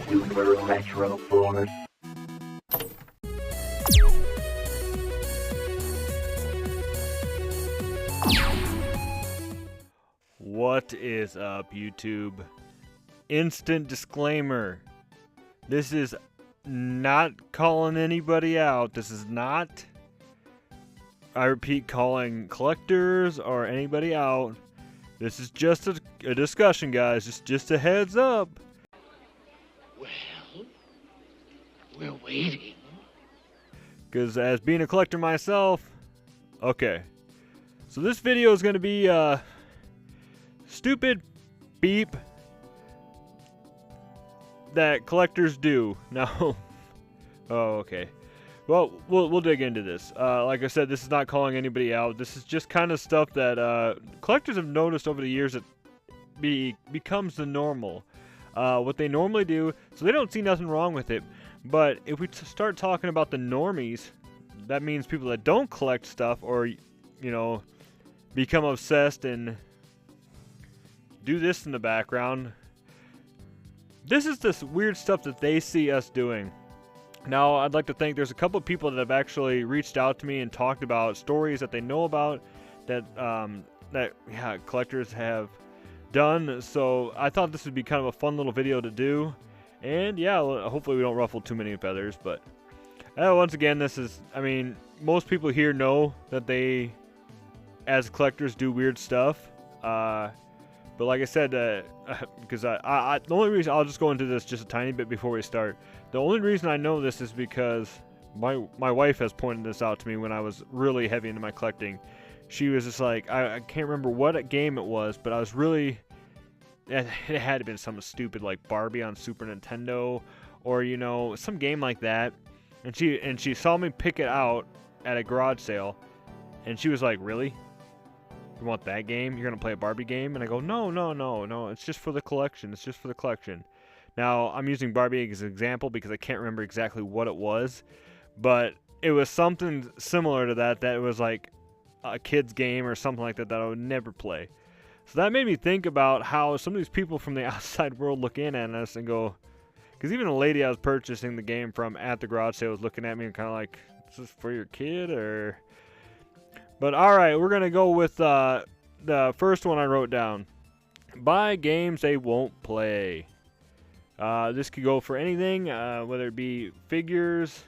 Super Retro Force. What is up, YouTube? Instant disclaimer. This is not calling anybody out. This is not, I repeat, calling collectors or anybody out. This is just a discussion, guys. Just a heads up. Well, we're waiting. Because as being a collector myself, okay. So this video is going to be stupid beep that collectors do. Now, oh, okay. Well, we'll dig into this. Like I said, this is not calling anybody out. This is just kind of stuff that collectors have noticed over the years that becomes the normal. What they normally do, so they don't see nothing wrong with it. But if we start talking about the normies, that means people that don't collect stuff or, you know, become obsessed and do this in the background. This is this weird stuff that they see us doing. Now, I'd like to think there's a couple of people that have actually reached out to me and talked about stories that they know about that collectors have done. So I thought this would be kind of a fun little video to do. And yeah, hopefully we don't ruffle too many feathers. But once again, this is, I mean, most people here know that they, as collectors, do weird stuff. But like I said, because the only reason, I'll just go into this just a tiny bit before we start. The only reason I know this is because my wife has pointed this out to me when I was really heavy into my collecting. She was just like, I can't remember what game it was, but I was really, it had to have been something stupid like Barbie on Super Nintendo, or, you know, some game like that. And she saw me pick it out at a garage sale, and she was like, really? You want that game? You're going to play a Barbie game? And I go, no. It's just for the collection. It's just for the collection. Now, I'm using Barbie as an example because I can't remember exactly what it was. But it was something similar to that. That it was like a kid's game or something like that I would never play. So that made me think about how some of these people from the outside world look in at us and go... Because even the lady I was purchasing the game from at the garage sale was looking at me and kind of like, is this for your kid or... But alright, we're going to go with the first one I wrote down. Buy games they won't play. This could go for anything, whether it be figures,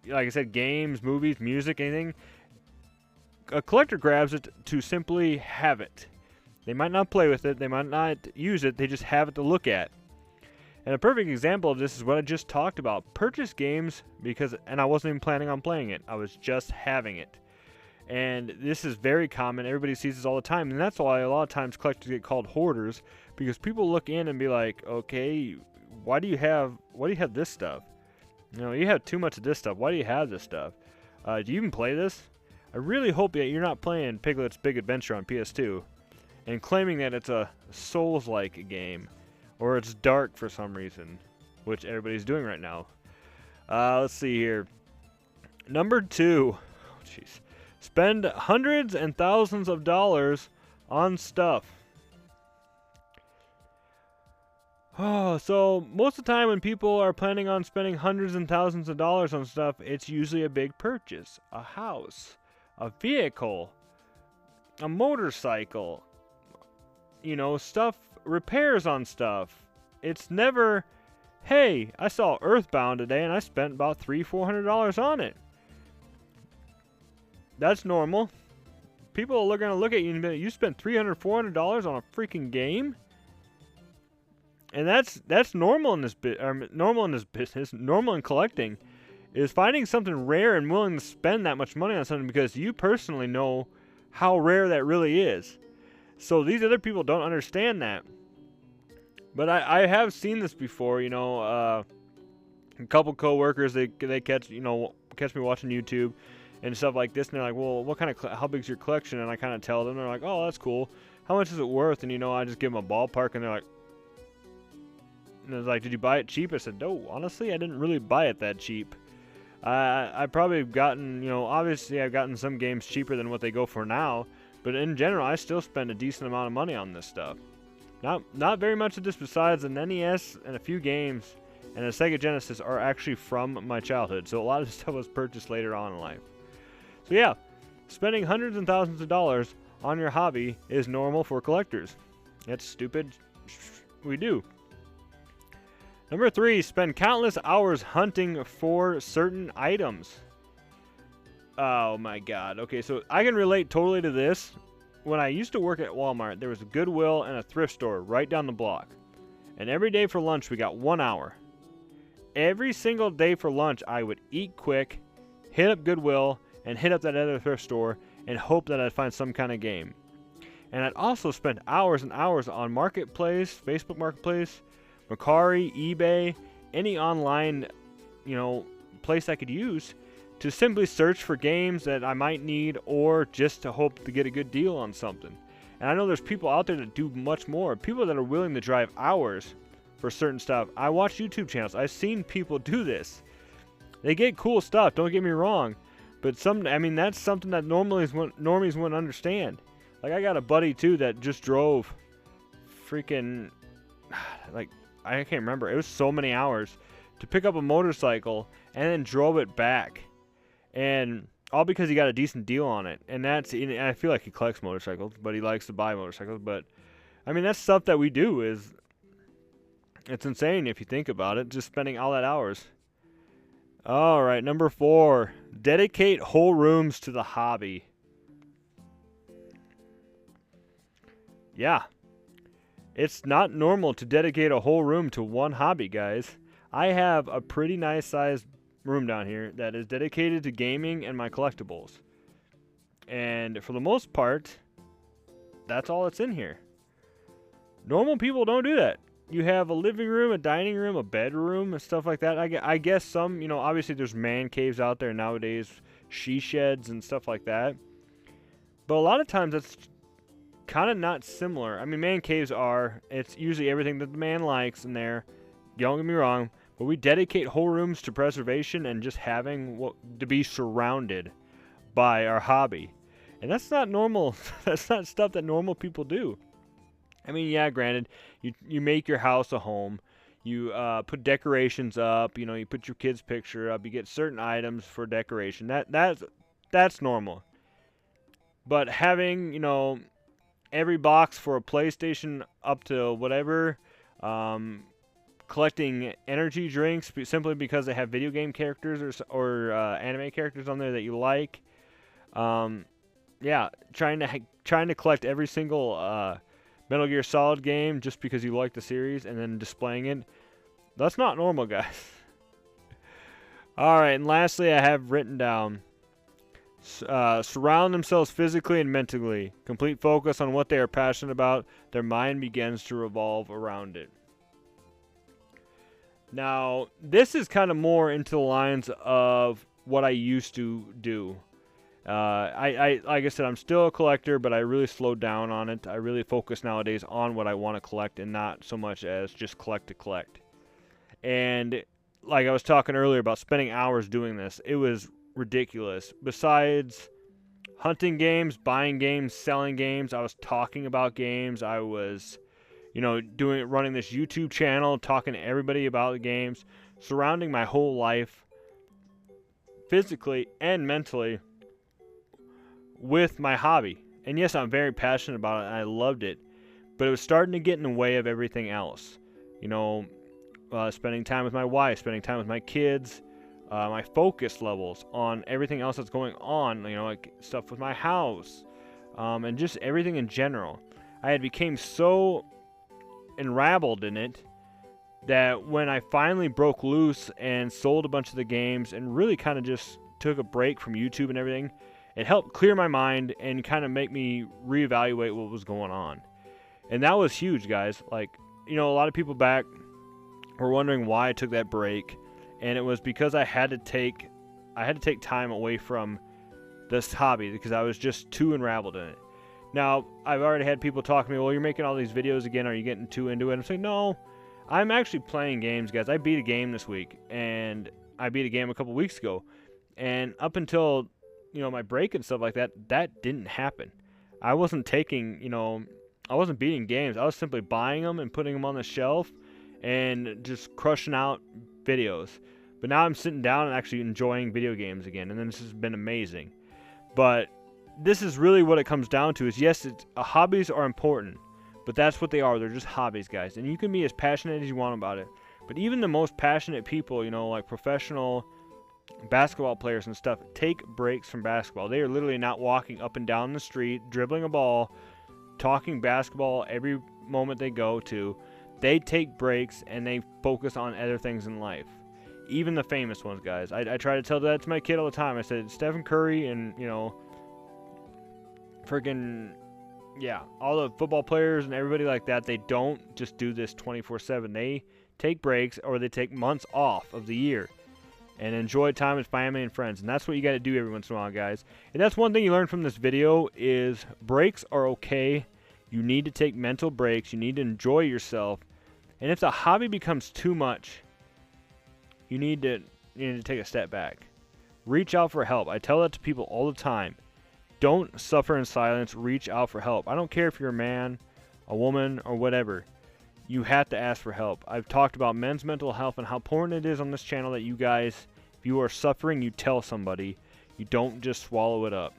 like I said, games, movies, music, anything. A collector grabs it to simply have it. They might not play with it, they might not use it, they just have it to look at. And a perfect example of this is what I just talked about. Purchase games because, and I wasn't even planning on playing it, I was just having it. And this is very common. Everybody sees this all the time. And that's why a lot of times collectors get called hoarders. Because people look in and be like, okay, why do you have this stuff? You know, you have too much of this stuff. Why do you have this stuff? Do you even play this? I really hope that you're not playing Piglet's Big Adventure on PS2 and claiming that it's a Souls-like game. Or it's dark for some reason. Which everybody's doing right now. Let's see here. Number 2. Oh, jeez. Spend hundreds and thousands of dollars on stuff. Oh, so most of the time when people are planning on spending hundreds and thousands of dollars on stuff, it's usually a big purchase. A house, a vehicle, a motorcycle, you know, stuff, repairs on stuff. It's never, hey, I saw Earthbound today and I spent about $300-400 on it. That's normal. People are going to look at you and be like, you spent $300-400 on a freaking game? And that's normal in this normal in this business, normal in collecting, is finding something rare and willing to spend that much money on something because you personally know how rare that really is. So these other people don't understand that. But I have seen this before, you know, a couple coworkers, they catch me watching YouTube and stuff like this, and they're like, well, what kind of, how big's your collection? And I kind of tell them, they're like, oh, that's cool. How much is it worth? And, you know, I just give them a ballpark, and they're like, and I was like, did you buy it cheap? I said, no, honestly, I didn't really buy it that cheap. I probably have gotten, you know, obviously I've gotten some games cheaper than what they go for now, but in general, I still spend a decent amount of money on this stuff. Not very much of this besides an NES and a few games. and a Sega Genesis are actually from my childhood. So a lot of this stuff was purchased later on in life. So yeah, spending hundreds and thousands of dollars on your hobby is normal for collectors. That's stupid. We do. Number 3, spend countless hours hunting for certain items. Oh my god. Okay, so I can relate totally to this. When I used to work at Walmart, there was a Goodwill and a thrift store right down the block. And every day for lunch, we got 1 hour. Every single day for lunch, I would eat quick, hit up Goodwill, and hit up that other thrift store, and hope that I'd find some kind of game. And I'd also spend hours and hours on Marketplace, Facebook Marketplace, Mercari, eBay, any online, place I could use to simply search for games that I might need or just to hope to get a good deal on something. And I know there's people out there that do much more. People that are willing to drive hours for certain stuff. I watch YouTube channels. I've seen people do this. They get cool stuff, don't get me wrong. But that's something that normies wouldn't understand. Like, I got a buddy, too, that just drove freaking, I can't remember. It was so many hours to pick up a motorcycle and then drove it back. And all because he got a decent deal on it. And I feel like he collects motorcycles, but he likes to buy motorcycles. But, that's stuff that we do. It's insane if you think about it, just spending all that hours. All right, number 4, dedicate whole rooms to the hobby. Yeah. It's not normal to dedicate a whole room to one hobby, guys. I have a pretty nice sized room down here that is dedicated to gaming and my collectibles. And for the most part, that's all that's in here. Normal people don't do that. You have a living room, a dining room, a bedroom, and stuff like that. I guess some, obviously there's man caves out there nowadays, she sheds and stuff like that. But a lot of times that's kind of not similar. Man caves it's usually everything that the man likes in there. Don't get me wrong, but we dedicate whole rooms to preservation and just having to be surrounded by our hobby. And that's not normal. That's not stuff that normal people do. Yeah, granted, you make your house a home. You put decorations up. You put your kid's picture up. You get certain items for decoration. That's normal. But having, every box for a PlayStation up to whatever, collecting energy drinks simply because they have video game characters or anime characters on there that you like. Yeah, trying to collect every single Metal Gear Solid game just because you like the series and then displaying it. That's not normal, guys. Alright, and lastly I have written down, surround themselves physically and mentally. Complete focus on what they are passionate about. Their mind begins to revolve around it. Now, this is kind of more into the lines of what I used to do. Like I said, I'm still a collector, but I really slowed down on it. I really focus nowadays on what I want to collect and not so much as just collect to collect. And like I was talking earlier about spending hours doing this, it was ridiculous. Besides hunting games, buying games, selling games, I was talking about games. I was, running this YouTube channel, talking to everybody about the games, surrounding my whole life, physically and mentally, with my hobby. And yes, I'm very passionate about it and I loved it, but it was starting to get in the way of everything else. Spending time with my wife, spending time with my kids, my focus levels on everything else that's going on, like stuff with my house, and just everything in general. I had became so enraptured in it that when I finally broke loose and sold a bunch of the games and really kind of just took a break from YouTube and everything, it helped clear my mind and kind of make me reevaluate what was going on. And that was huge, guys. Like, a lot of people back were wondering why I took that break, and it was because I had to take time away from this hobby because I was just too enraptured in it. Now, I've already had people talk to me, well, you're making all these videos again, are you getting too into it? I'm saying, no, I'm actually playing games, guys. I beat a game this week, and I beat a game a couple weeks ago. And up until, my break and stuff like that, that didn't happen. I wasn't taking, I wasn't beating games. I was simply buying them and putting them on the shelf and just crushing out videos. But now I'm sitting down and actually enjoying video games again, and then this has been amazing. But this is really what it comes down to is, yes, hobbies are important, but that's what they are. They're just hobbies, guys. And you can be as passionate as you want about it. But even the most passionate people, you know, like professional basketball players and stuff, take breaks from basketball. They are literally not walking up and down the street, dribbling a ball, talking basketball every moment they go to. They take breaks and they focus on other things in life. Even the famous ones, guys. I try to tell that to my kid all the time. I said, Stephen Curry and, you know, freaking, yeah, all the football players and everybody like that, they don't just do this 24/7. They take breaks, or they take months off of the year and enjoy time with family and friends. And that's what you got to do every once in a while, guys. And that's one thing you learn from this video is breaks are okay. You need to take mental breaks. You need to enjoy yourself. And if the hobby becomes too much, you need to take a step back. Reach out for help. I tell that to people all the time. Don't suffer in silence. Reach out for help. I don't care if you're a man, a woman, or whatever. You have to ask for help. I've talked about men's mental health and how important it is on this channel that you guys, if you are suffering, you tell somebody. You don't just swallow it up.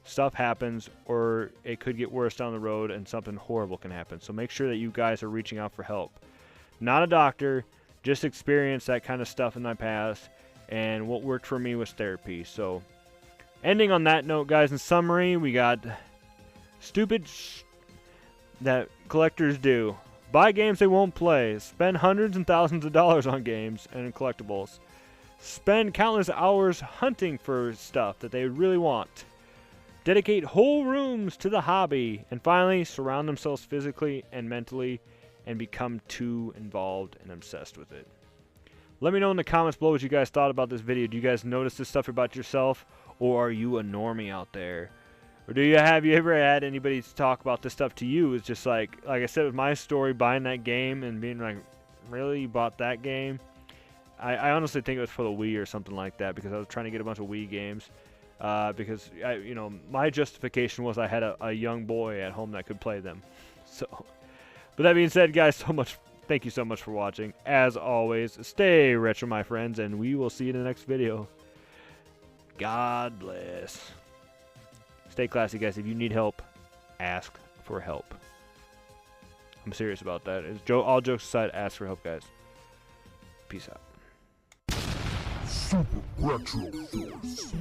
Stuff happens, or it could get worse down the road and something horrible can happen. So make sure that you guys are reaching out for help. Not a doctor, just experienced that kind of stuff in my past, and what worked for me was therapy. So ending on that note, guys, in summary, we got stupid that collectors do. Buy games they won't play. Spend hundreds and thousands of dollars on games and collectibles. Spend countless hours hunting for stuff that they really want. Dedicate whole rooms to the hobby. And finally, surround themselves physically and mentally and become too involved and obsessed with it. Let me know in the comments below what you guys thought about this video. Do you guys notice this stuff about yourself? Or are you a normie out there? Or have you ever had anybody talk about this stuff to you? It's just like I said with my story, buying that game and being like, really, you bought that game? I honestly think it was for the Wii or something like that, because I was trying to get a bunch of Wii games. Because you know, my justification was I had a young boy at home that could play them. So, but that being said, guys, thank you so much for watching. As always, stay retro, my friends, and we will see you in the next video. God bless. Stay classy, guys. If you need help, ask for help. I'm serious about that. All jokes aside, ask for help, guys. Peace out. Super Retro Force.